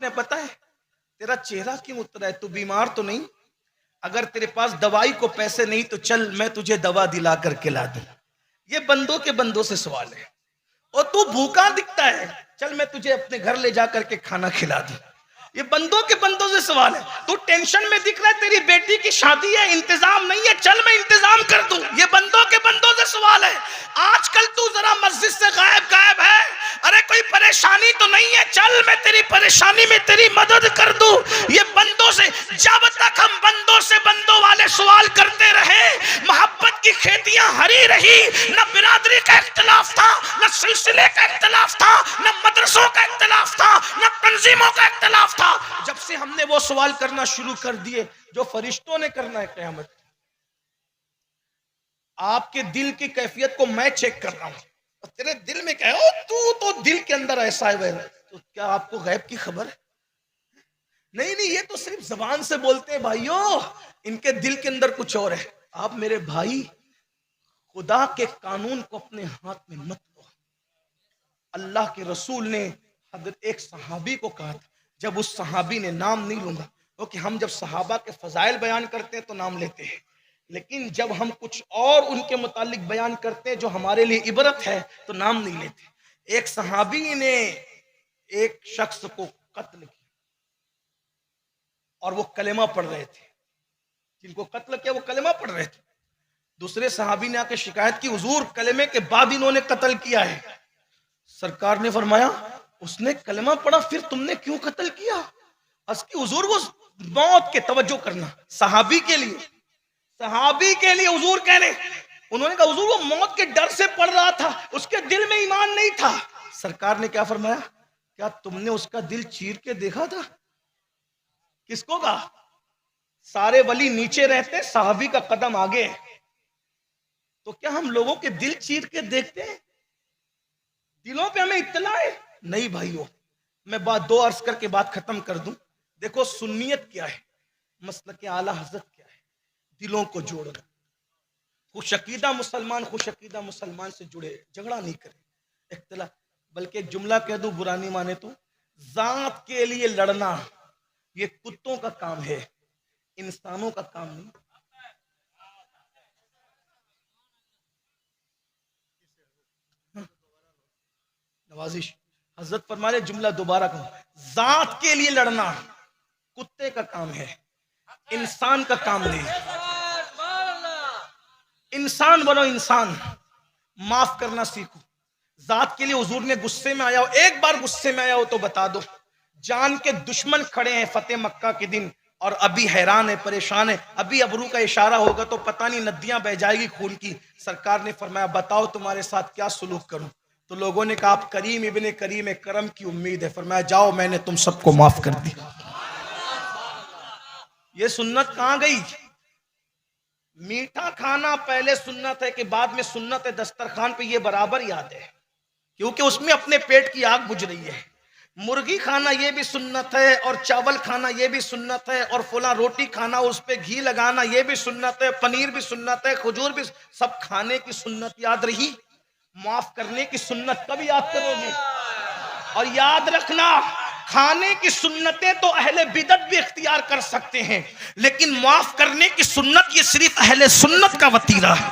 ने पता है तेरा चेहरा क्यों उतरा है, तू बीमार तो नहीं? अगर तेरे पास दवाई को पैसे नहीं तो चल मैं तुझे दवा दिला करके ला दूं। ये बंदों के बंदों से सवाल है। और तू भूखा दिखता है, चल मैं तुझे अपने घर ले जा करके खाना खिला दूं। ये बंदों के बंदों से सवाल है। तू टेंशन में दिख रहा है, तेरी बेटी की शादी है, इंतजाम नहीं है, चल मैं इंतजाम कर दूं। ये बंदों के बंदों से सवाल है। आजकल तू जरा मस्जिद से गायब गायब है, अरे कोई परेशानी तो नहीं है, चल मैं तेरी परेशानी में तेरी मदद कर दूं। ये बंदों से, जब तक हम बंदों से बंदों वाले सवाल करते रहे, मोहब्बत की खेतियां हरी रही। न बिरादरी का इख्तिलाफ था, न सिलसिले का इख्तिलाफ था, न मदरसों का इख्तिलाफ था, न तंजीमों का इख्तिलाफ था। जब से हमने वो सवाल करना शुरू कर दिए जो फरिश्तों ने करना है क़यामत, आपके दिल की कैफियत को मैं चेक कर रहा हूं। तेरे दिल में क्या है? तू तो दिल के अंदर ऐसा है, तो क्या आपको गैब की खबर है? नहीं नहीं, ये तो सिर्फ जबान से बोलते हैं भाइयों, इनके दिल के अंदर कुछ और है। आप मेरे भाई खुदा के कानून को अपने हाथ में मत लो। अल्लाह के रसूल ने हजरत एक सहाबी को कहा था, जब उस सहाबी ने, नाम नहीं लूंगा क्योंकि हम जब सहाबा के फजाइल बयान करते हैं तो नाम लेते हैं, लेकिन जब हम कुछ और उनके मुतालिक बयान करते हैं जो हमारे लिए इबरत है तो नाम नहीं लेते। एक सहाबी ने एक शख्स को कत्ल किया और वो कलेमा पढ़ रहे थे। जिनको कत्ल किया वो कलेमा पढ़ रहे थे। दूसरे सहाबी ने आके शिकायत की, हुजूर कलेमे के बाद इन्होंने कत्ल किया है। सरकार ने फरमाया उसने कलेमा पढ़ा फिर तुमने क्यों कत्ल किया? असकी हुजूर वो मौत के, तवज्जो करना, सहाबी के लिए, सहाबी के लिए हुजूर कह रहे, उन्होंने कहा हुजूर वो मौत के डर से पढ़ रहा था, उसके दिल में ईमान नहीं था। सरकार ने क्या फरमाया, क्या तुमने उसका दिल चीर के देखा था? किसको कहा? सारे वली नीचे रहते, सहाबी का कदम आगे। तो क्या हम लोगों के दिल चीर के देखते हैं? दिलों पे हमें इत्तला है? नहीं भाइयों, मैं बात दो अर्ज करके बात खत्म कर दूं। देखो सुन्नियत क्या है, मसलक आला हजरत क्या है, दिलों को जोड़ना। खुशअकीदा मुसलमान से जुड़े, झगड़ा नहीं करे, इख्तिलाफ, बल्कि एक जुमला कह दूं बुरा नहीं माने तो, जात के लिए लड़ना ये कुत्तों का काम है, इंसानों का काम नहीं। नवाजिश हजरत फरमाने, जुमला दोबारा कहूं, जात के लिए लड़ना कुत्ते का काम है, इंसान का काम नहीं। इंसान बनो, इंसान, माफ करना सीखो। जात के लिए हुजूर ने गुस्से में आया हो, एक बार गुस्से में आया हो तो बता दो, जान के दुश्मन खड़े हैं फतेह मक्का के दिन और अभी हैरान है, परेशान है, अभी अबरू का इशारा होगा तो पता नहीं नदियां बह जाएगी खून की। सरकार ने फरमाया बताओ तुम्हारे साथ क्या सुलूक करूं? तो लोगों ने कहा आप करीम इब्ने करीम करम की उम्मीद है। फरमाया जाओ मैंने तुम सबको माफ कर दिया। ये सुन्नत कहां गई? मीठा खाना पहले सुन्नत है कि बाद में सुन्नत है दस्तरखान पे, ये बराबर याद है क्योंकि उसमें अपने पेट की आग बुझ रही है। मुर्गी खाना ये भी सुन्नत है, और चावल खाना ये भी सुन्नत है, और फुला रोटी खाना उस पे घी लगाना ये भी सुन्नत है, पनीर भी सुन्नत है, खजूर भी, सब खाने की सुन्नत याद रही। माफ करने की सुन्नत कब याद करोगे? और याद रखना, खाने की सुन्नतें तो अहले बिदत भी इख्तियार कर सकते हैं, लेकिन माफ करने की सुन्नत ये सिर्फ अहले सुन्नत का वतीरा है।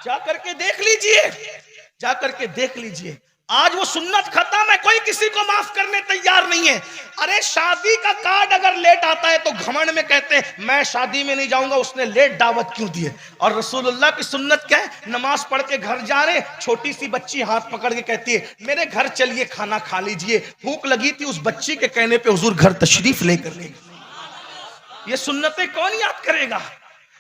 जा करके देख लीजिए, जा करके देख लीजिए, आज वो सुन्नत खत्म है, कोई किसी को माफ करने तैयार नहीं है। अरे शादी का कार्ड अगर लेट आता है तो घमंड में कहते हैं मैं शादी में नहीं जाऊंगा, उसने लेट दावत क्यों दी है? और रसूलुल्लाह की सुन्नत क्या है? नमाज पढ़ के घर जा रहे, छोटी सी बच्ची हाथ पकड़ के कहती है मेरे घर चलिए खाना खा लीजिए, भूख लगी थी, उस बच्ची के कहने पे हुजूर घर तशरीफ लेकर गए। ये सुन्नतें कौन याद करेगा?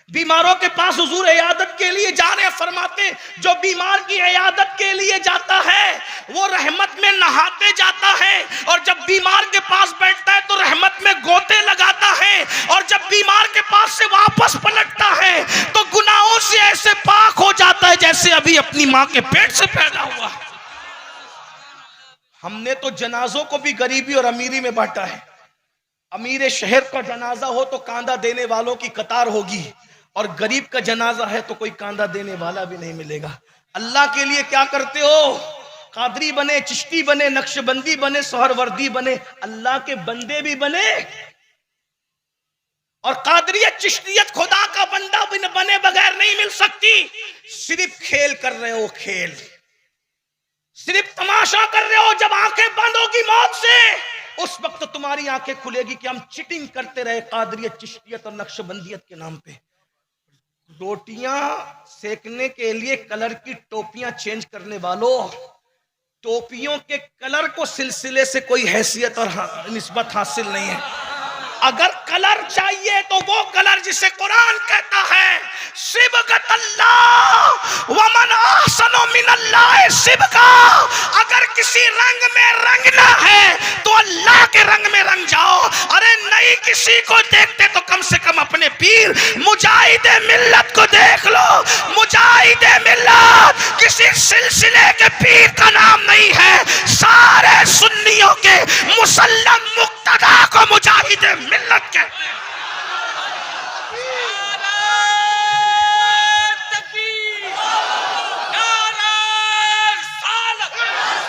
बीमारों के पास हुजूर इयादत के लिए जा रहे हैं, फरमाते जो बीमार की इयादत के लिए जाता है वो रहमत में नहाते जाता है, और जब बीमार के पास बैठता है तो रहमत में गोते लगाता है, और जब बीमार के पास से वापस पलटता है तो गुनाहों से ऐसे पाक हो जाता है जैसे अभी अपनी माँ के पेट से पैदा हुआ। हमने तो जनाजों को भी गरीबी और अमीरी में बांटा है। अमीर शहर का जनाजा हो तो कांदा देने वालों की कतार होगी, और गरीब का जनाजा है तो कोई कांदा देने वाला भी नहीं मिलेगा। अल्लाह के लिए क्या करते हो? कादरी बने, चिश्ती बने, नक्शबंदी बने, सोहरवर्दी बने, अल्लाह के बंदे भी बने। और कादरियत चिश्तियत खुदा का बंदा बने बगैर नहीं मिल सकती। सिर्फ खेल कर रहे हो, खेल, सिर्फ तमाशा कर रहे हो। जब आंखें बंद होगी मौत से, उस वक्त तुम्हारी आंखें खुलेगी कि हम चिटिंग करते रहे कादरियत, चिश्तियत और नक्शबंदियत के नाम पे। रोटियां सेकने के लिए कलर की टोपियां चेंज करने वालों, टोपियों के कलर को सिलसिले से कोई हैसियत और निस्बत हासिल नहीं है। अगर कलर चाहिए तो वो कलर जिसे कुरान कहता है सिबगत अल्लाह व मन अहसनु मिनल्लाह सिबगा। अगर किसी रंग में रंगना है तो अल्लाह के रंग में रंग जाओ। अरे नहीं किसी को देखते तो कम से कम अपने पीर मुजाहिदे मिल्लत को देख लो। मुजाहिदे मिल्लत किसी सिलसिले के पीर का नाम नहीं है, सारे सुन्नियों के मुसल्लम मुक्तदा को मुजाहिदे मिल्लत कहते हैं।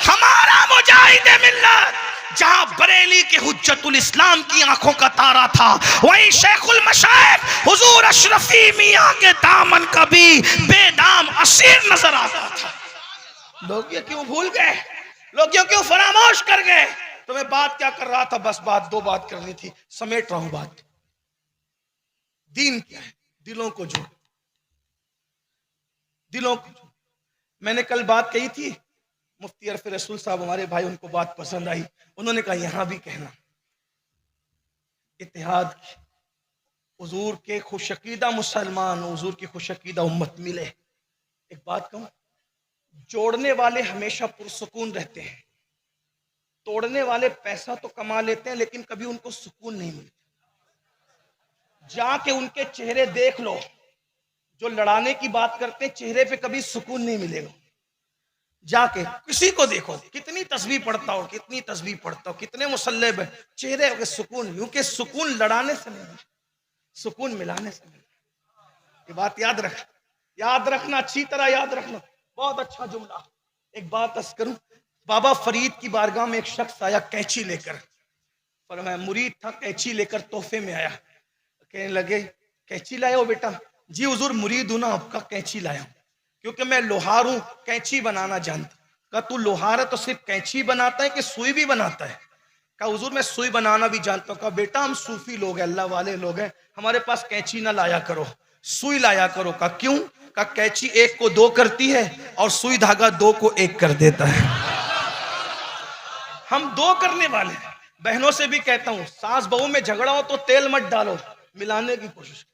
हमारा मुजाहिदे मिल्लत जहां बरेली के हुज्जतुल इस्लाम की आंखों का तारा था, वहीं शेखुल मशाइख हुजूर अशरफी मियां के दामन का भी बेदाम असीर नजर आता था। लोग ये क्यों भूल गए? लोग ये क्यों फरामोश कर गए? तो मैं बात क्या कर रहा था? बस दो बात करनी थी, समेट रहा हूं बात। दीन क्या है? दिलों को जोड़, दिलों को जोड़। मैंने कल बात कही थी, मुफ्ती अरफ रसूल साहब हमारे भाई, उनको बात पसंद आई। उन्होंने कहा यहां भी कहना, इत्तेहाद हुजूर के खुशकीदा मुसलमान, हुजूर की खुशकीदा उम्मत मिले। एक बात कहूं, जोड़ने वाले हमेशा पुरसुकून रहते हैं, तोड़ने वाले पैसा तो कमा लेते हैं लेकिन कभी उनको सुकून नहीं मिलता। जाके उनके चेहरे देख लो, जो लड़ाने की बात करते हैं चेहरे पे कभी सुकून नहीं मिलेगा। जाके किसी को देखो, कितनी तस्बीह पढ़ता हो, कितनी तस्बीह पढ़ता हो, कितने मुसल्ले पे, चेहरे पे सुकून, क्योंकि सुकून लड़ाने से नहीं, सुकून मिलाने से नहीं। ये बात याद रखना, अच्छी तरह याद रखना। बहुत अच्छा जुमला। एक बात अर्ज करूं, बाबा फरीद की बारगाह में एक शख्स आया कैंची लेकर। फरमाया, मुरीद था, कैंची लेकर तोहफे में आया। कहने लगे, कैंची लाए हो बेटा? जी हुजूर मुरीद हूं ना आपका, कैंची लाया हूं, क्योंकि मैं लोहार हूं, कैंची बनाना जानता। कहा तू लोहार है तो सिर्फ कैंची बनाता है कि सुई भी बनाता है? कहा हुजूर मैं सुई बनाना भी जानता हूं। कहा बेटा हम सूफी लोग हैं, अल्लाह वाले लोग हैं, हमारे पास कैंची ना लाया करो, सुई लाया करो। कहा क्यों? कहा कैंची एक को दो करती है और सुई धागा दो को एक कर देता है। हम दो करने वाले हैं। बहनों से भी कहता हूं, सास बहू में झगड़ा हो तो तेल मत डालो, मिलाने की कोशिश।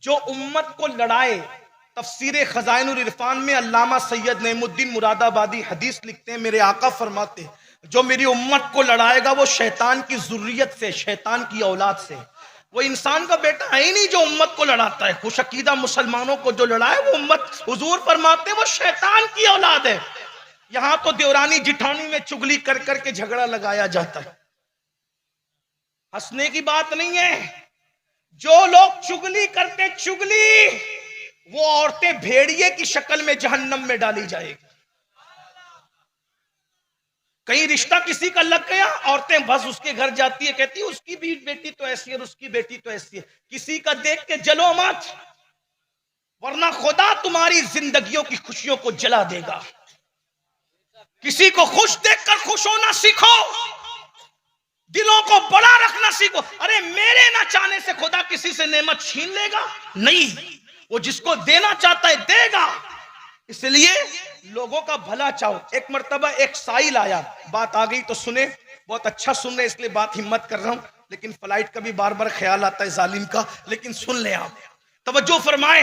जो उम्मत को लड़ाए, तफसीर खजाइनुल इरफान में अल्लामा सैयद नईमुद्दीन मुरादाबादी हदीस लिखते हैं, मेरे आका फरमाते हैं, जो मेरी उम्मत को लड़ाएगा वो शैतान की जुर्रियत से, शैतान की औलाद से। वो इंसान का बेटा है ही नहीं जो उम्मत को लड़ाता है। खुशकीदा मुसलमानों को जो लड़ाए वो उम्मत, हुजूर फरमाते हैं, वो शैतान की औलाद है। यहां तो देवरानी जिठानी में चुगली कर करके झगड़ा लगाया जाता है। हंसने की बात नहीं है। जो लोग चुगली करते, चुगली, वो औरतें भेड़िए की शक्ल में जहन्नम में डाली जाएगी। कहीं रिश्ता किसी का लग गया, औरतें बस उसके घर जाती है, कहती है उसकी भी बेटी तो ऐसी है और उसकी बेटी तो ऐसी है। किसी का देख के जलो मत, वरना खुदा तुम्हारी जिंदगियों की खुशियों को जला देगा। किसी को खुश देखकर खुश होना सीखो, दिलों को बड़ा रखना सीखो। अरे मेरे ना चाहने से खुदा किसी से नेमत छीन लेगा? नहीं, वो जिसको देना चाहता है देगा। इसलिए लोगों का भला चाहो। एक मर्तबा एक साइल आया, बात आ गई तो सुने, बहुत अच्छा सुन रहे इसलिए बात हिम्मत कर रहा हूं, लेकिन फ्लाइट का भी बार बार ख्याल आता है जालिम का, लेकिन सुन ले आप, तवज्जो फरमाए।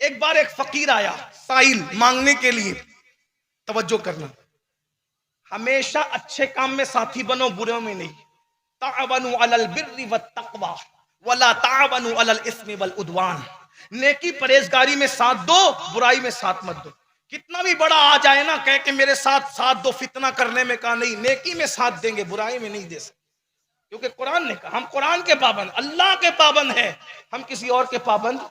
एक बार एक फकीर आया साइल मांगने के लिए, तवज्जो करना, हमेशा अच्छे काम में साथी बनो, बुरे में नहीं। ताअवनु अलल बिर्रि वत्तक़वा वला ताअवनु अलल इस्मि वल उद्वान। नेकी परहेजगारी में साथ दो, बुराई में साथ मत दो। कितना भी बड़ा आ जाए ना, कह के मेरे साथ दो, फितना करने में कहा नहीं, नेकी में साथ देंगे, बुराई में नहीं दे सकते। क्योंकि कुरान ने कहा, हम कुरान के पाबंद, अल्लाह के पाबंद है, हम किसी और के पाबंद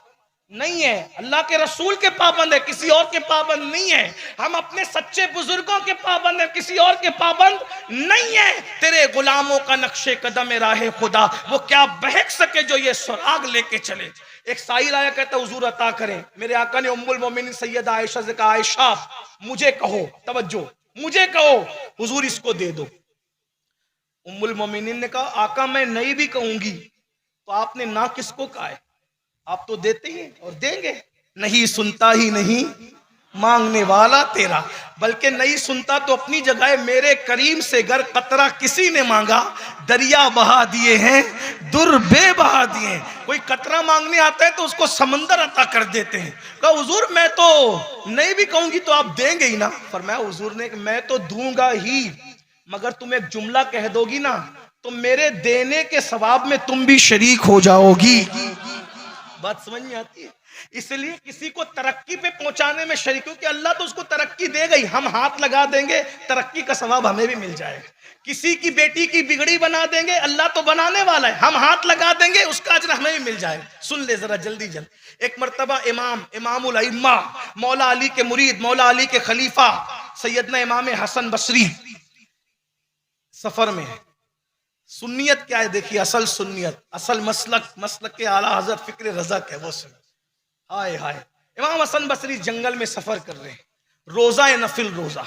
नहीं है, अल्लाह के रसूल के पाबंद है, किसी और के पाबंद नहीं है। हम अपने सच्चे बुजुर्गों के पाबंद है, किसी और के पाबंद नहीं है। तेरे गुलामों का नक्शे कदम राहे खुदा, वो क्या बहक सके जो ये सुराग लेके चले। एक साहिल आया, कहता हुजूर अता करें। मेरे आका ने उम्मुल मोमिनीन सैयदा आयशा से कहा, आयशा मुझे कहो, तवज्जो, मुझे कहो हुजूर इसको दे दो। उम्मुल मोमिनीन ने कहा, आका मैं नहीं भी कहूंगी तो आपने ना किसको कहा है, आप तो देते ही और देंगे। नहीं सुनता ही नहीं मांगने वाला तेरा, बल्कि नहीं सुनता तो अपनी जगह है। मेरे करीम से गर कतरा किसी ने मांगा, दरिया बहा दिए हैं, दुर्बे बहा दिए हैं। कोई कतरा मांगने आता है तो उसको समंदर अता कर देते हैं। कहा हुजूर मैं तो नहीं भी कहूंगी तो आप देंगे ही ना। फरमाया हुजूर ने, मैं तो दूंगा ही, मगर तुम एक जुमला कह दोगी ना तो मेरे देने के सवाब में तुम भी शरीक हो जाओगी। बात समझ में आती है? इसलिए किसी को तरक्की पे पहुंचाने में शरीक, क्योंकि अल्लाह तो उसको तरक्की दे गई, हम हाथ लगा देंगे तरक्की का सवाब हमें भी मिल जाएगा। किसी की बेटी की बिगड़ी बना देंगे, अल्लाह तो बनाने वाला है, हम हाथ लगा देंगे उसका अजर हमें भी मिल जाएगा। सुन ले जरा जल्दी जल्दी। एक मर्तबा इमामुल अइम्मा, मौला अली के मुरीद, मौला अली के खलीफा सैयदना इमाम हसन बसरी सफर में है। सुन्नियत क्या है देखिए, असल सुन्नियत, असल मसलक के आला हजरत फिक्र रज़ा है वो सुन। हाय हाय, इमाम हसन बसरी जंगल में सफर कर रहे हैं, रोजा है नफिल रोजा।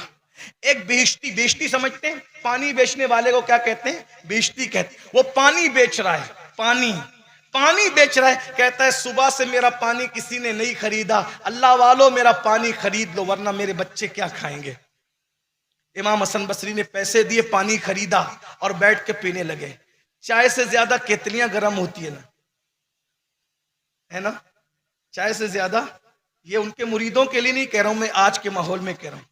एक बेश्ती, बेश्ती समझते हैं, पानी बेचने वाले को क्या कहते हैं, बेश्ती कहते हैं। वो पानी बेच रहा है, पानी बेच रहा है। कहता है सुबह से मेरा पानी किसी ने नहीं खरीदा, अल्लाह वालों मेरा पानी खरीद लो वरना मेरे बच्चे क्या खाएंगे। इमाम हसन बसरी ने पैसे दिए, पानी खरीदा और बैठ के पीने लगे। चाय से ज्यादा केतलियां गर्म होती है ना, है ना, चाय से ज्यादा। ये उनके मुरीदों के लिए नहीं कह रहा हूं मैं, आज के माहौल में कह रहा हूं।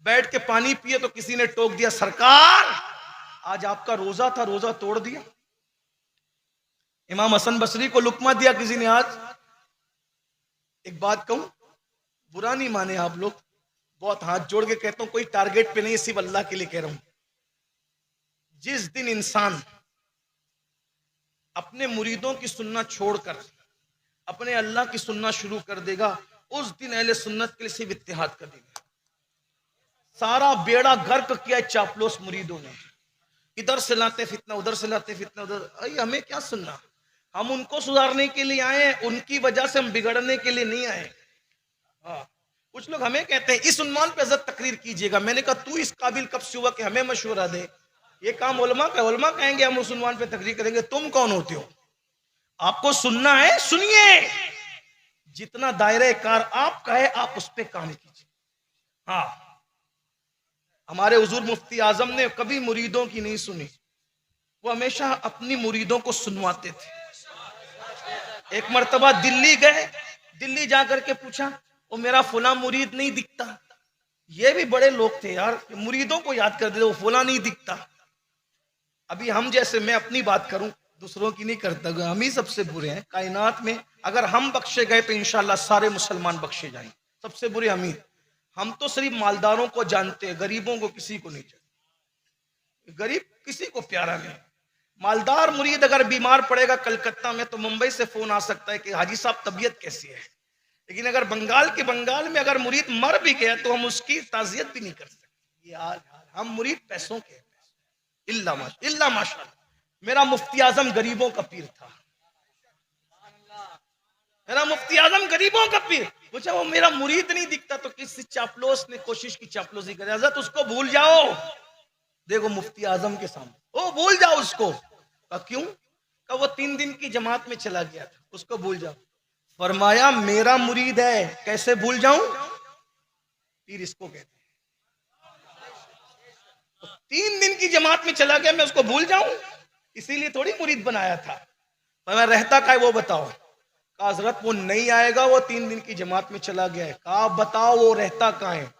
बैठ के पानी पिए तो किसी ने टोक दिया, सरकार आज आपका रोजा था, रोजा तोड़ दिया। इमाम हसन बसरी को लुकमा दिया किसी ने। आज एक बात कहूं, बुरा नहीं माने आप लोग, बहुत हाथ जोड़ के कहता हूं, कोई टारगेट पे नहीं, सिर्फ अल्लाह के लिए कह रहा हूं। जिस दिन इंसान अपने मुरीदों की सुनना छोड़कर अपने अल्लाह की सुनना शुरू कर देगा, उस दिन अहले सुन्नत के लिए सिर्फ इत्तेहाद कर देगा। सारा बेड़ा गर्क किया चापलोस मुरीदों ने, इधर से लाते फितना, उधर से लाते फितना, उधर। अरे हमें क्या सुनना, हम उनको सुधारने के लिए आए हैं, उनकी वजह से हम बिगड़ने के लिए नहीं आए। हाँ, कुछ लोग हमें कहते हैं इस उन्वान पे हज़रत तकरीर कीजिएगा। मैंने कहा तू इस काबिल कब से हुआ कि हमें मशवरा दे, ये काम उलमा का, उलमा कहेंगे हम उस उन्वान पे तकरीर करेंगे। तुम कौन होते हो, आपको सुनना है सुनिए, जितना दायरे कार आपका है आप उस पर काम कीजिए। हाँ, हमारे हुजूर मुफ्ती आजम ने कभी मुरीदों की नहीं सुनी, वो हमेशा अपनी मुरीदों को सुनवाते थे। एक मर्तबा दिल्ली गए, दिल्ली जाकर के पूछा, वो मेरा फुला मुरीद नहीं दिखता। ये भी बड़े लोग थे यार, मुरीदों को याद कर देते, वो फुला नहीं दिखता। अभी हम जैसे, मैं अपनी बात करूं, दूसरों की नहीं करता, हम ही सबसे बुरे हैं कायनात में। अगर हम बख्शे गए तो इंशाल्लाह सारे मुसलमान बख्शे जाएंगे। सबसे बुरे हम तो सिर्फ मालदारों को जानते हैं, गरीबों को किसी को नहीं जानते। गरीब किसी को प्यारा नहीं। मालदार मुरीद अगर बीमार पड़ेगा कलकत्ता में तो मुंबई से फोन आ सकता है कि हाजी साहब तबीयत कैसी है, लेकिन अगर बंगाल में अगर मुरीद मर भी गया तो हम उसकी ताजियत भी नहीं कर सकते। ये हाल, हम मुरीद पैसों के, इल्ला माशा। मेरा मुफ्ती आजम गरीबों का पीर था, मेरा मुफ्ती आजम गरीबों का पीर। पूछा वो मेरा मुरीद नहीं दिखता तो किसी चापलोस ने कोशिश की चापलोसी करे, हज़रत उसको भूल जाओ। देखो मुफ्ती आजम के सामने, ओ भूल जाओ उसको। क्यों? का वो 3 दिन की जमात में चला गया था, उसको भूल जाओ। फरमाया मेरा मुरीद है, कैसे भूल जाऊं, पीर इसको कहते हैं। 3 दिन की जमात में चला गया, मैं उसको भूल जाऊं, इसीलिए थोड़ी मुरीद बनाया था। मैं रहता का है वो बताओ। कहा हजरत वो नहीं आएगा, वो 3 दिन की जमात में चला गया है। कहा बताओ वो रहता कहाँ है।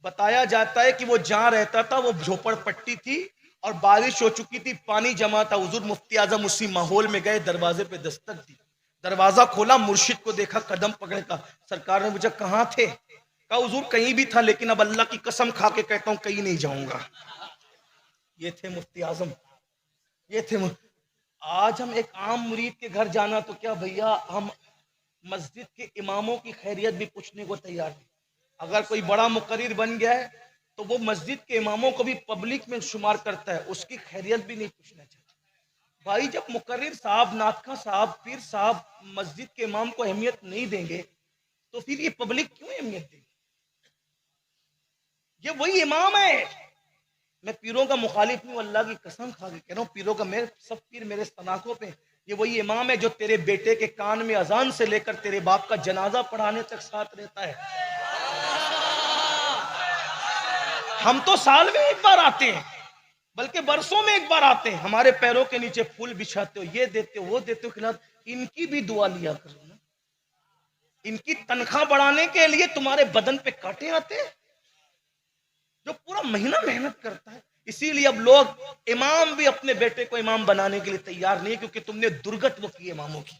बताया जाता है कि वो जहां रहता था वो झोपड़पट्टी थी और बारिश हो चुकी थी, पानी जमा था। हुजूर मुफ्ती आजम उसी माहौल में गए, दरवाजे पे दस्तक दी, दरवाजा खोला, मुर्शिद को देखा, कदम पकड़े। का सरकार ने मुझे कहाँ थे? कहा हुजूर कहीं भी था, लेकिन अब अल्लाह की कसम खा के कहता हूं कहीं नहीं जाऊंगा। ये थे मुफ्ती आजम, ये थे। आज हम एक आम मुरीद के घर जाना तो क्या भैया, हम मस्जिद के इमामों की खैरियत भी पूछने को तैयार नहीं। अगर कोई बड़ा मुकर्रिर बन गया है तो वो मस्जिद के इमामों को भी पब्लिक में शुमार करता है, उसकी खैरियत भी नहीं पूछना चाहिए। भाई जब मुकर्रिर साहब, नातखा साहब, पीर साहब मस्जिद के इमाम को अहमियत नहीं देंगे तो फिर ये पब्लिक क्यों अहमियत देगी? ये वही इमाम है। मैं पीरों का मुखालिफ नहीं, अल्लाह की कसम खा के कह रहा हूँ, पीरों का, मेरे सब पीर मेरे सनाखों पे, ये वही इमाम है जो तेरे बेटे के कान में अजान से लेकर तेरे बाप का जनाजा पढ़ाने तक साथ रहता है। हम तो साल में एक बार आते हैं, बल्कि बरसों में एक बार आते हैं, हमारे पैरों के नीचे फूल बिछाते हो, ये देते हो, वो देते हो, खिला, इनकी भी दुआ लिया करो ना। इनकी तनख्वाह बढ़ाने के लिए तुम्हारे बदन पे कांटे आते हैं, जो पूरा महीना मेहनत करता है। इसीलिए अब लोग इमाम भी अपने बेटे को इमाम बनाने के लिए तैयार नहीं, क्योंकि तुमने दुर्गत की इमामों की।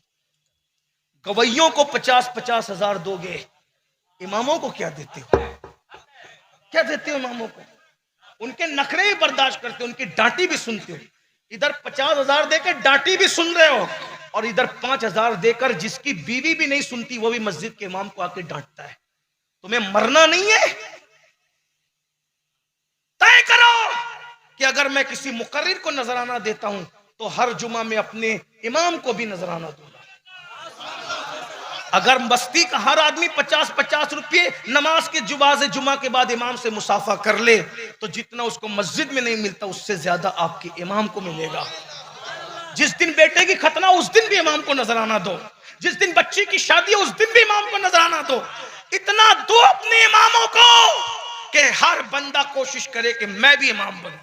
गवैयों को 50-50 हजार दोगे, इमामों को क्या देते हो? क्या देते हो इमामों को? उनके नखरे भी बर्दाश्त करते हो, उनकी डांटी भी सुनते हो। इधर 50,000 देकर डांटी भी सुन रहे हो, और इधर 5,000 देकर जिसकी बीवी भी नहीं सुनती वो भी मस्जिद के इमाम को आके डांटता है। तुम्हें मरना नहीं है? तय करो कि अगर मैं किसी मुकर्रिर को नजराना देता हूं तो हर जुमा में अपने इमाम को भी नजराना दूंगा। अगर बस्ती का हर आदमी 50-50 रुपये नमाज के जुमा के बाद इमाम से मुसाफा कर ले तो जितना उसको मस्जिद में नहीं मिलता उससे ज्यादा आपके इमाम को मिलेगा। जिस दिन बेटे की खतना उस दिन भी इमाम को नजराना दो, जिस दिन बच्ची की शादी उस दिन भी इमाम को नजराना दो। इतना दो अपने इमामों को कि हर बंदा कोशिश करे कि मैं भी इमाम बनूं।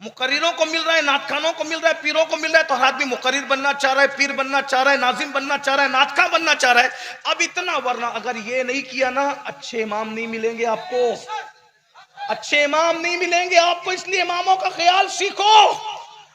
मुकर्रिरों को मिल रहा है, नातखानों को मिल रहा है, पीरों को मिल रहा है, तो हर आदमी मुकर्रिर बनना चाह रहा है, पीर बनना चाह रहा है, नाजिम बनना चाह रहा है, नातखा बनना चाह रहा है। अब इतना, वरना अगर ये नहीं किया ना, अच्छे इमाम नहीं मिलेंगे आपको, अच्छे इमाम नहीं मिलेंगे आपको। इसलिए इमामों का ख्याल सीखो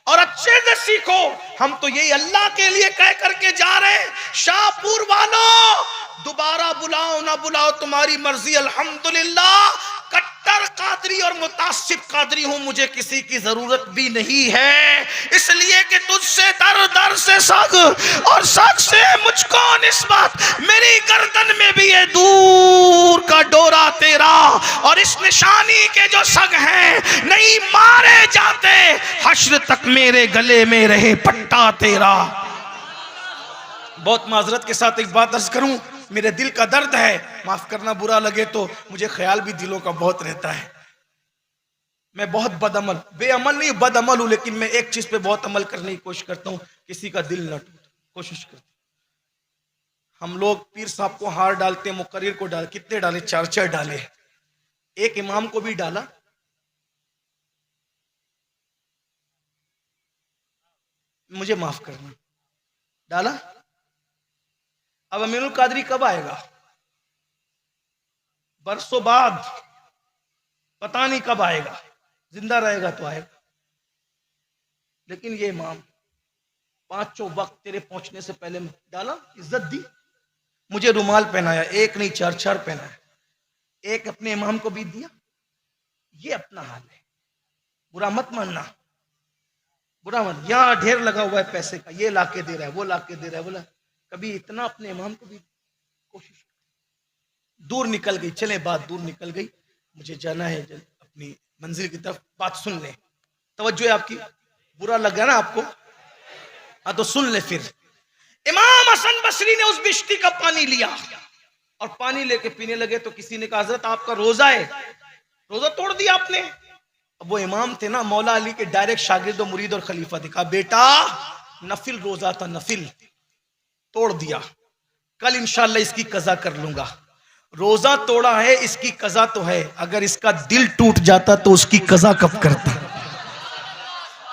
और अच्छे से सीखो। हम तो यही अल्लाह के लिए कह करके जा रहे हैं, शाहपुर वालों दोबारा बुलाओ ना बुलाओ तुम्हारी मर्जी, अल्हम्दुलिल्लाह कट्टर कादरी और मुतासिब कादरी हूं, मुझे किसी की जरूरत भी नहीं है, इसलिए कि तुझसे दर दर से सग और सग से मुझको निस्बत, मेरी गर्दन में भी है दूर का डोरा तेरा, और इस निशानी के जो सग हैं नहीं मारे जाते, हश्र तक मेरे गले में रहे पट्टा तेरा। बहुत माजरत के साथ एक बात अर्ज करूं, मेरे दिल का दर्द है, माफ करना बुरा लगे तो, मुझे ख्याल भी दिलों का बहुत रहता है। मैं बहुत बदअमल, बेअमल नहीं बदअमल हूं, लेकिन मैं एक चीज पे बहुत अमल करने की कोशिश करता हूं, किसी का दिल न टूटे, कोशिश करता हूं। हम लोग पीर साहब को हार डालते, मुकर्रिर को डाल, कितने डाले? 4-4 डाले, एक इमाम को भी डाला। मुझे माफ करना, डाला। अब अमीनुल कादरी कब आएगा? बरसों बाद, पता नहीं कब आएगा, जिंदा रहेगा तो आएगा। लेकिन ये इमाम 5 वक्त तेरे पहुंचने से पहले डाला, इज्जत दी, मुझे रुमाल पहनाया, एक नहीं 4-4 पहनाया, एक अपने इमाम को भी दिया। ये अपना हाल है, बुरा मत मानना, बुरा मत। यहां ढेर लगा हुआ है पैसे का, ये लाके दे रहा है, वो लाके दे रहा है, बोला कभी इतना अपने इमाम को भी कोशिश। दूर निकल गई, चले बात दूर निकल गई, मुझे जाना है अपनी मंजिल की तरफ। बात सुन ले, तवज्जो है आपकी, बुरा लगा ना आपको? हाँ तो सुन ले फिर। इमाम हसन बसरी ने उस बिश्ती का पानी लिया और पानी लेके पीने लगे तो किसी ने कहा हजरत आपका रोजा है, रोजा तोड़ दिया आपने। अब वो इमाम थे ना, मौला अली के डायरेक्ट शागिर्द और मुरीद और खलीफा, दिखा बेटा नफिल रोजा था, नफिल तोड़ दिया, कल इंशाल्लाह इसकी कज़ा कर लूंगा। रोजा तोड़ा है, इसकी कज़ा तो है, अगर इसका दिल टूट जाता तो उसकी कज़ा कब करता?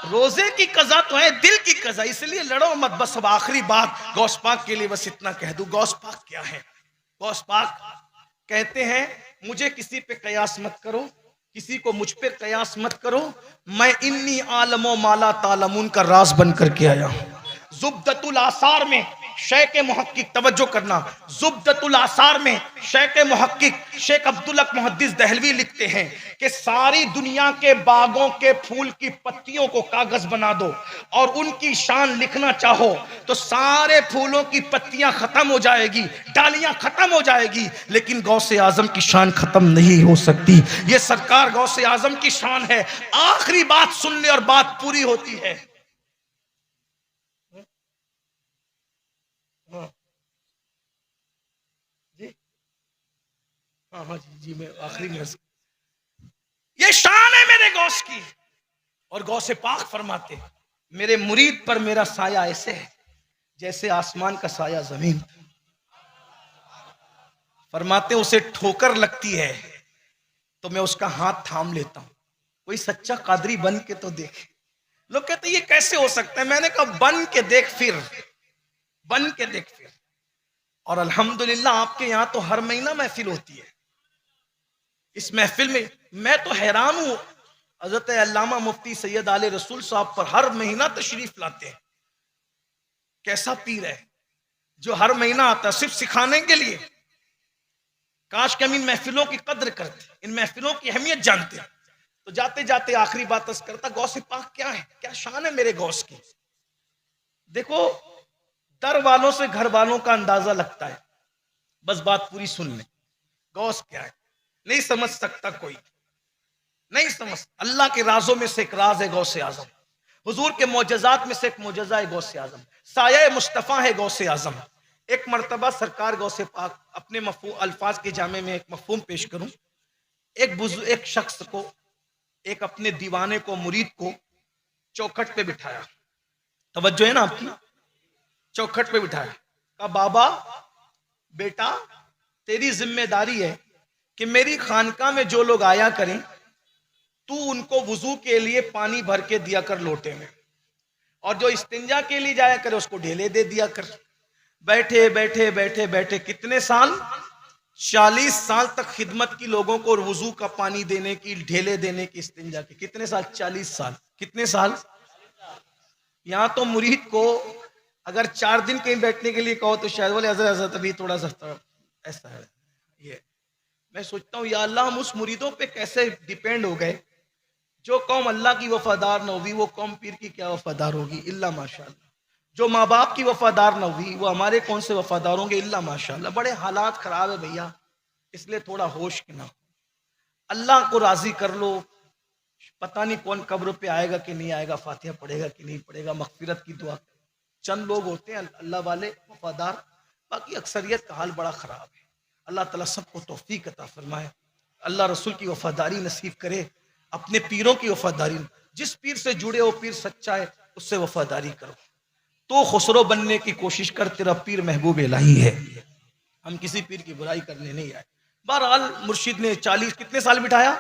रोजे की कज़ा तो है, दिल की कज़ा, इसलिए लड़ो मत। बस अब आखिरी बात गौस पाक के लिए बस इतना कह दूं। गौस पाक क्या है? गौस पाक कहते हैं मुझे किसी पे कयास मत करो, किसी को मुझ पे कयास मत करो, मैं इन्नी आलमो माला तालमुन का राज बन करके आया हूं। जुब्दतुल आसार में शेख मुहक्किक, तवज्जो करना, ज़ुब्दतुल आसार में शेख मुहक्किक शेख अब्दुल हक मुहद्दिस दहलवी लिखते हैं कि सारी दुनिया के बागों के फूल की पत्तियों को कागज बना दो और उनकी शान लिखना चाहो तो सारे फूलों की पत्तियां खत्म हो जाएगी, डालियां खत्म हो जाएगी, लेकिन गौसे आजम की शान खत्म नहीं हो सकती। ये सरकार गौसे आजम की शान है। आखिरी बात सुन ले और बात पूरी होती है। हाँ जी, हाँ हाँ जी मैं आखिरी में, ये शान है मेरे गौस की। और गौसे पाक फरमाते मेरे मुरीद पर मेरा साया ऐसे है जैसे आसमान का साया जमीन। फरमाते उसे ठोकर लगती है तो मैं उसका हाथ थाम लेता हूं। कोई सच्चा कादरी बन के तो देखे। लोग कहते ये कैसे हो सकता है? मैंने कहा बन के देख, फिर बन के देख फिर। और अल्हम्दुलिल्लाह आपके यहां तो हर महीना महफिल होती है। इस महफिल में मैं तो हैरान हूं, हजरत अल्लामा मुफ्ती सैयद आले रसूल साहब पर हर महीना तशरीफ लाते हैं। कैसा पीर है जो हर महीना आता है सिर्फ सिखाने के लिए। काश के हम इन महफिलों की कद्र करते, इन महफिलों की अहमियत जानते। तो जाते जाते आखिरी बात करता, गौसे पाक क्या है, क्या शान है मेरे गौस की। देखो दर वालों से घर वालों का अंदाजा लगता है, बस बात पूरी सुन ले। गौस क्या है नहीं समझ सकता कोई, नहीं समझ। अल्लाह के राजों में से एक राज है गौसे आजम। हुजूर के मोजज़ात में से एक मोजज़ा है गौसे आजम। साया मुस्तफ़ा है गौसे आजम। एक मर्तबा सरकार गौसे पाक अपने अल्फाज के जामे में एक मफहूम पेश करूं। एक शख्स को, एक अपने दीवाने को, मुरीद को चौखट पे बिठाया। तवज्जो है ना आपकी? चौखट पे बिठाया, कहा बाबा बेटा तेरी जिम्मेदारी है कि मेरी खानका में जो लोग आया करें तू उनको वुजू के लिए पानी भर के दिया कर लोटे में, और जो इस्तिंजा के लिए जाया करे उसको ढेले दे दिया कर। बैठे बैठे बैठे बैठे कितने साल, 40 साल तक खिदमत की लोगों को, वुजू का पानी देने की, ढेले देने की, इस्तिंजा की। कितने साल? 40 साल। कितने साल? यहां तो मुरीद को अगर 4 दिन कहीं बैठने के लिए कहो तो शायद बोले हजरत हजरत अभी थोड़ा सा ऐसा है। ये मैं सोचता हूँ या अल्लाह हम उस मुरीदों पे कैसे डिपेंड हो गए। जो कौम अल्लाह की वफादार न हुई वो कौम पीर की क्या वफादार होगी, इल्ला माशाअल्लाह। जो माँ बाप की वफादार न हुई वो हमारे कौन से वफादार होंगे, इल्ला माशाअल्लाह। बड़े हालात खराब है भैया, इसलिए थोड़ा होश के ना हो। अल्लाह को राजी कर लो। पता नहीं कौन कब्र पे आएगा कि नहीं आएगा, फातिहा पढ़ेगा कि नहीं पढ़ेगा, मगफिरत की दुआ। चंद लोग होते हैं अल्लाह वाले वफादार, बाकी अक्सरियत का हाल बड़ा खराब है। अल्लाह ताला सबको तौफीक अता फरमाए। अल्लाह रसूल की वफादारी नसीब करे, अपने पीरों की वफादारी। जिस पीर से जुड़े हो पीर सच्चा है, उससे वफादारी करो। तो खुसरो बनने की कोशिश कर, तेरा पीर महबूब इलाही है। हम किसी पीर की बुराई करने नहीं आए। बहरहाल मुर्शिद ने 40 कितने साल बिठाया।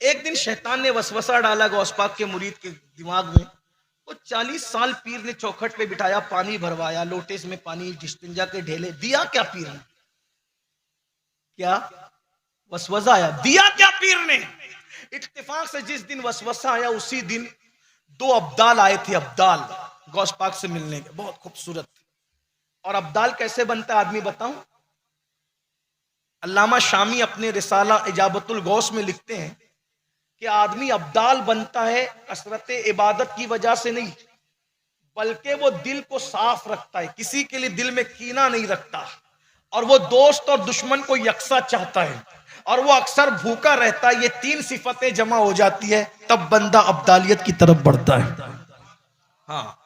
एक दिन शैतान ने वसवसा डाला गौस पाक के मुरीद के दिमाग में। वो 40 साल पीर ने चौखट पे बिठाया, पानी भरवाया, लोटे में पानी, इस्तिंजा के ढेले दिया। क्या पीर ने, क्या वसवसा आया? दिया क्या पीर ने? इत्तेफाक से जिस दिन वसवसा आया उसी दिन 2 अब्दाल आए थे। अब्दाल गौस पाक से मिलने के, बहुत खूबसूरत। और अब्दाल कैसे बनता है आदमी बताऊं? अल्लामा शामी अपने रिसाला इजाबतुल गौस में लिखते हैं कि आदमी अब्दाल बनता है कसरत इबादत की वजह से नहीं, बल्कि वो दिल को साफ रखता है, किसी के लिए दिल में कीना नहीं रखता, और वो दोस्त और दुश्मन को यकसा चाहता है, और वो अक्सर भूखा रहता है। ये 3 सिफतें जमा हो जाती है तब बंदा अब्दालियत की तरफ बढ़ता है। हाँ,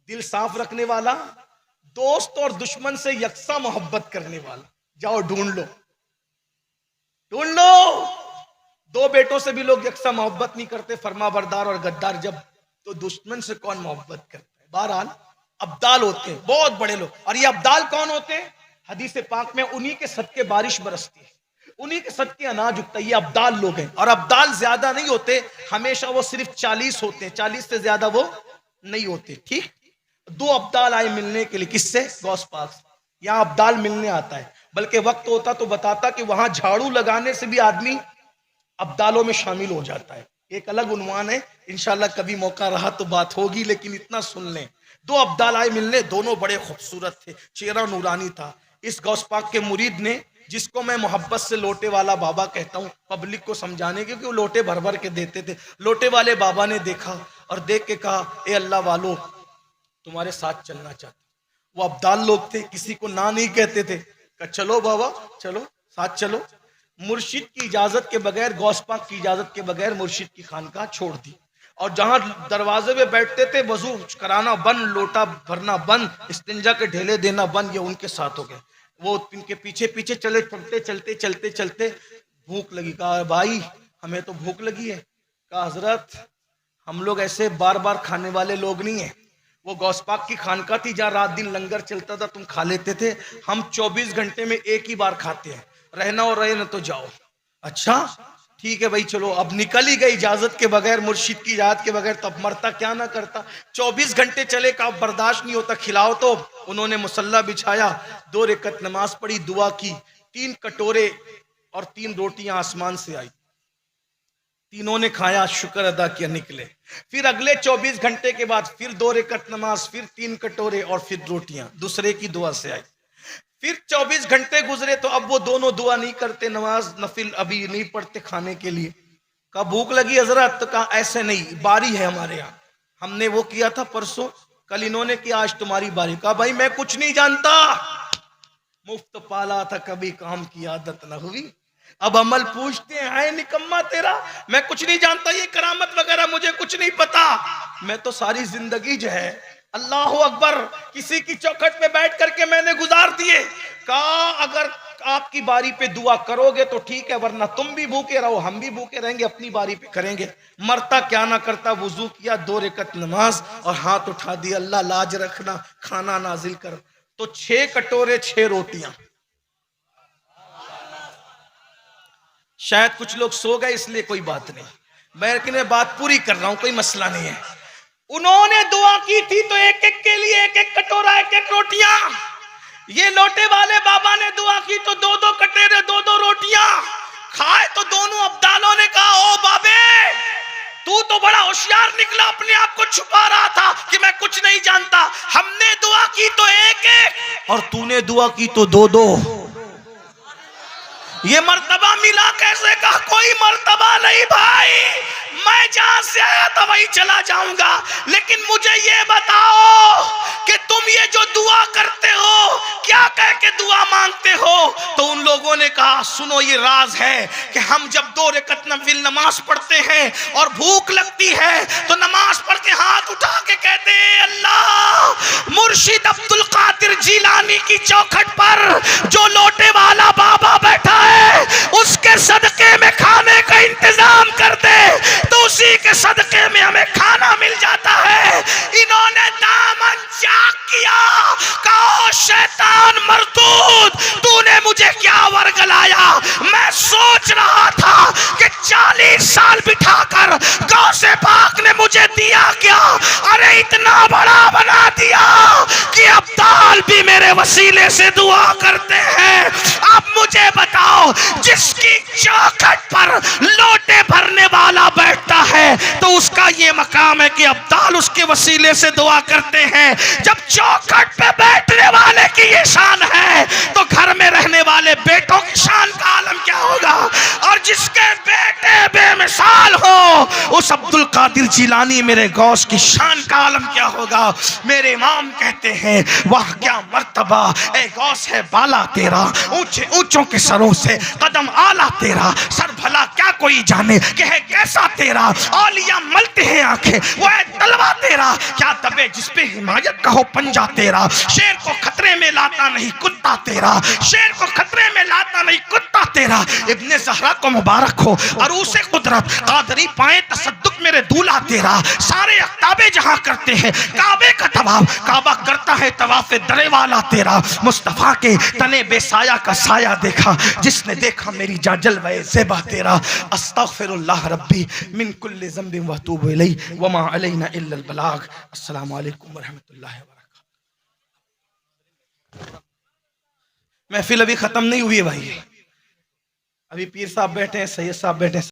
दिल साफ रखने वाला, दोस्त और दुश्मन से यकसा मोहब्बत करने वाला। जाओ ढूंढ लो, ढूंढ लो। 2 बेटों से भी लोग यकसा मोहब्बत नहीं करते, फरमा बरदार और गद्दार जब, तो दुश्मन से कौन मोहब्बत करता है। बहरहाल अब्दाल होते हैं बहुत बड़े लोग। और ये अब्दाल कौन होते हैं? हदीस पाक में उन्हीं के सदके बारिश बरसती है, उन्हीं के सदके अनाज उगता है। ये अब्दाल लोग हैं। और अब्दाल ज्यादा नहीं होते, हमेशा वो सिर्फ 40 होते हैं, 40 से ज्यादा वो नहीं होते। ठीक, 2 अब्दाल आए मिलने के लिए। किससे? गौस पाक से। यहाँ अब्दाल मिलने आता है, बल्कि वक्त होता तो बताता कि वहां झाड़ू लगाने से भी आदमी अब्दालों में शामिल हो जाता है। एक अलग उन्वान है, इंशाल्लाह कभी मौका रहा तो बात होगी, लेकिन इतना सुन लें, दो अब्दाल आए मिलने, दोनों बड़े खूबसूरत थे, चेहरा नूरानी था। इस गौस पाक के मुरीद ने, जिसको मैं मोहब्बत से लोटे वाला बाबा कहता हूँ पब्लिक को समझाने के, क्योंकि वो लोटे भर भर के देते थे, लोटे वाले बाबा ने देखा और देख के कहा, ए अल्लाह वालो, तुम्हारे साथ चलना चाहते। वो अब्दाल लोग थे, किसी को ना नहीं कहते थे। कहा चलो बाबा चलो, साथ चलो। मुर्शिद की इजाजत के बगैर, गौस पाक की इजाजत के बगैर मुर्शिद की खानकाह छोड़ दी। और जहां दरवाजे पे बैठते थे, वजू कराना बंद, लोटा भरना बंद, इस्तिंजा के ढेले देना बंद, ये उनके साथ हो गए। वो इनके पीछे पीछे चले, चलते चलते चलते चलते भूख लगी। कहा भाई हमें तो भूख लगी है। कहा हजरत हम लोग ऐसे बार बार खाने वाले लोग नहीं है। वो गौस पाक की खानका थी जहाँ रात दिन लंगर चलता था, तुम खा लेते थे, हम 24 घंटे में एक ही बार खाते हैं, रहना और रहे न तो जाओ। अच्छा ठीक है भाई चलो। अब निकल ही गई इजाजत के बगैर, मुर्शिद की इजाजत के बगैर, तब मरता क्या ना करता। 24 घंटे चले का बर्दाश्त नहीं होता, खिलाओ तो। उन्होंने मुसल्ला बिछाया, 2 रकअत नमाज पढ़ी, दुआ की, 3 कटोरे और 3 रोटियां आसमान से आई, तीनों ने खाया, शुक्र अदा किया, निकले। फिर अगले 24 घंटे के बाद फिर 2 रकअत नमाज, फिर 3 कटोरे और फिर रोटियां, दूसरे की दुआ से आई। फिर 24 घंटे गुजरे तो अब वो दोनों दुआ नहीं करते, नमाज नफिल अभी नहीं पढ़ते खाने के लिए। कहा भूख लगी हजरत? तो कहा ऐसे नहीं, बारी है हमारे यहाँ, हमने वो किया था परसों, कल इन्होंने किया, आज तुम्हारी बारी। कहा भाई मैं कुछ नहीं जानता, मुफ्त पाला था कभी काम की आदत न हुई। अब अमल पूछते हैं, आए निकम्मा तेरा, मैं कुछ नहीं जानता, ये करामत वगैरह मुझे कुछ नहीं पता, मैं तो सारी जिंदगी जो है अल्लाह अकबर किसी की चौखट पे बैठ करके मैंने गुजार दिए। कहा अगर आपकी बारी पे दुआ करोगे तो ठीक है, वरना तुम भी भूखे रहो, हम भी भूखे रहेंगे, अपनी बारी पे करेंगे। मरता क्या ना करता, वुजू किया, 2 रकअत नमाज और हाथ उठा दिया, अल्लाह लाज रखना, खाना नाजिल कर। तो 6 कटोरे 6 रोटियां। शायद कुछ लोग सो गए इसलिए कोई बात नहीं, मैं बात पूरी कर रहा हूं, कोई मसला नहीं है। उन्होंने दुआ की थी तो एक एक के लिए 1-1 कटोरा, 1-1 रोटियां। ये लोटे वाले बाबा ने दुआ की तो 2-2 कटोरे, 2-2 रोटियां खाए। तो दोनों अब्दालों ने कहा, ओ बाबे तू तो बड़ा होशियार निकला, अपने आप को छुपा रहा था कि मैं कुछ नहीं जानता। हमने दुआ की तो 1-1 और तूने दुआ की तो 2-2। ये मर्तबा मिला कैसे? कहा कोई मर्तबा नहीं भाई, मैं जहां से आया था वही चला जाऊंगा, लेकिन मुझे ये बताओ कि तुम ये जो दुआ करते हो क्या कह के दुआ मांगते हो? तो उन लोगों ने कहा सुनो ये राज है कि हम जब 2 रकअत नफिल नमाज पढ़ते हैं और भूख लगती है तो नमाज पढ़ के हाथ उठा के कहते हैं, अल्लाह मुर्शिद अब्दुल कादिर जिलानी की चौखट पर जो लोटे वाला बाबा बैठा है उसके सदके में खाने का इंतजाम कर दे, तो उसी के सदके में हमें खाना मिल जाता है। इन्होंने दामन चाक किया, कहो शैतान मरदूद तूने मुझे क्या वर्गलाया? मैं सोच रहा था कि 40 साल बिठाकर गौसे पाक ने मुझे दिया क्या? अरे इतना बड़ा बना दिया कि अब्दाल भी मेरे वसीले से दुआ करते हैं। अब मुझे बताओ, जिसकी चौखट पर लोटे भरने वाला बैठता है तो उसका ये मकाम है कि अब्दाल उसके वसीले से दुआ करते हैं। जब चौखट पे बैठने वाले की ये शान है तो घर में रहने वाले बेटों की शान का आलम क्या होगा? और जिसके बेटे बेमिसाल हो उस अब्दुल कादिर जिलानी मेरे गौस की शान का आलम क्या होगा? मेरे इमाम कहते हैं वाह क्या मर्तबा ए गौस है बाला तेरा, ऊंचे ऊंचों के सरों से कदम आला तेरा, सर भला क्या कोई जाने कि है कैसा तेरा, औलिया मलते हैं आंखें वो है तलवा तेरा, क्या दबे जिसपे हिमायत का हो पंजा तेरा, शेर को खतरे में लाता नहीं कुत्ता तेरा, शेर को खतरे में लाता नहीं कुत्ता तेरा। इब्ने ज़हरा को मुबारक हो अरूसे कुदरत, कादरी पाए तसद्दुक मेरे दूल्हा तेरा, सारे अख्ताबे जहां करते हैं काबे का तवाफ, काबा करता है तवाफे दरे वाला तेरा। मुस्तफा के तने बेसाया का साया देखा जिसने देखा मेरी जाजल व ज़ेबा तेरा। अस्तगफिरुल्लाह रब्बी मिन कुल्लि ज़ंबिन व अतूबु इलैहि व मा अलैना इल्लल बलाग। अस्सलामु अलैकुम व रहमतुल्लाहि व बरकातहू। महफिल अभी खत्म नहीं हुई है भाई, अभी पीर साहब बैठे हैं, सैयद साहब बैठे हैं।